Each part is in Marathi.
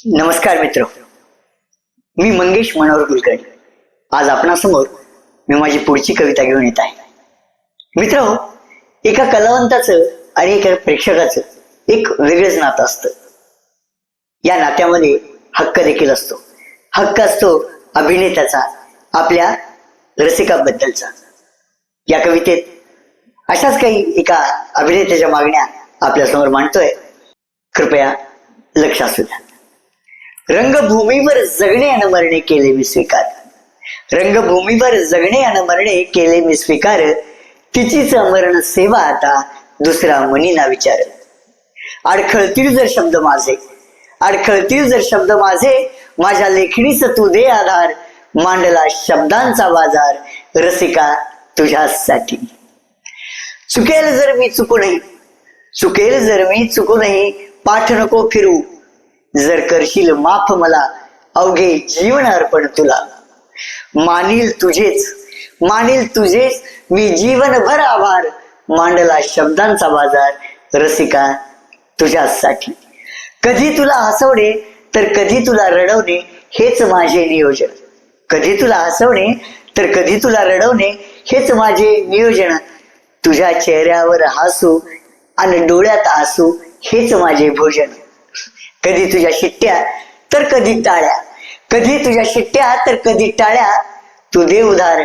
नमस्कार मित्र, मी मंगेश मनोहर कुलकर्णी. आज आपणासमोर मी माझी पुढची कविता घेऊन येत आहे. मित्र, एका कलावंताचं आणि एका प्रेक्षकाचं एक वेगळंच नातं असतं. या नात्यामध्ये हक्क देखील असतो. हक्क असतो अभिनेत्याचा आपल्या रसिकाबद्दलचा. या कवितेत अशाच काही एका अभिनेत्याच्या मागण्या आपल्यासमोर मांडतोय. कृपया लक्ष असू द्या. रंगभूमीवर जगणे अन मरणे केले मी स्वीकार. रंगभूमीवर जगणे अन मरणे केले मी स्वीकार. तिचीच अमरण सेवा आता दुसरा मनी ना विचार. अडखळतील जर शब्द माझे, अडखळतील जर शब्द माझे, माझ्या लेखणीच तू दे आधार. मांडला शब्दांचा बाजार रसिका तुझ्यासाठी. चुकेल जर मी चुकूनही, चुकेल जर मी चुकूनही पाठ नको फिरू. जर करशील माफ मला अवघे जीवन अर्पण तुला. मानील तुझेच, मानील तुझेच मी जीवनभर आभार. मांडला शब्दांचा बाजार रसिका तुझ्यासाठी. कधी तुला हसवणे तर कधी तुला रडवणे हेच माझे नियोजन. कधी तुला हसवणे तर कधी तुला रडवणे हेच माझे नियोजन. तुझ्या चेहऱ्यावर हसू आणि डोळ्यात आसू हेच माझे भोजन. कधी तुझ्या शिट्ट्या तर कधी टाळ्या, कधी तुझ्या शिट्ट्या तर कधी टाळ्या. तू दे उधार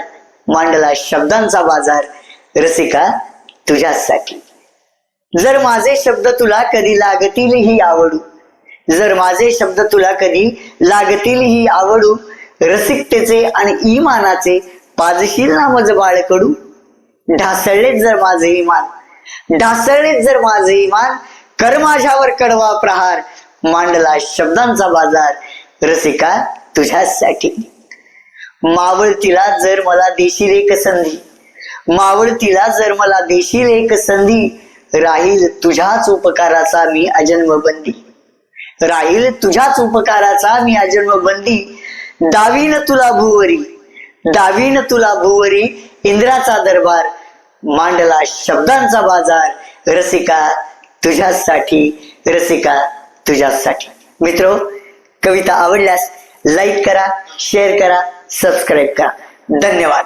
मांडला शब्दांचा बाजार रसिका तुझ्यासाठी. जर माझे शब्द तुला कधी लागतील ही आवडू, जर माझे शब्द तुला कधी लागतील ही आवडू. रसिकतेचे आणि इमानाचे पाजशील ना मज बाळकडू. ढासळलेच जर माझे इमान, ढासळलेच जर माझे इमान, कर माझ्यावर कडवा प्रहार. मांडला शब्दांचा बाजार रसिका तुझ्यासाठी. मावळतीला जर मला देशील एक संधी, मावळतीला जर मला देशील एक संधी. राहील तुझ्याच उपकाराचा मी अजन्मबंदी, राहील तुझ्याच उपकाराचा मी अजन्मबंदी. दावीन तुला भुवरी, दावीन तुला भुवरी इंद्राचा दरबार. मांडला शब्दांचा बाजार रसिका तुझ्यासाठी, रसिका तुझ्यासाठी. मित्रो, कविता आवडल्यास लाईक करा, शेअर करा, सबस्क्राईब करा. धन्यवाद.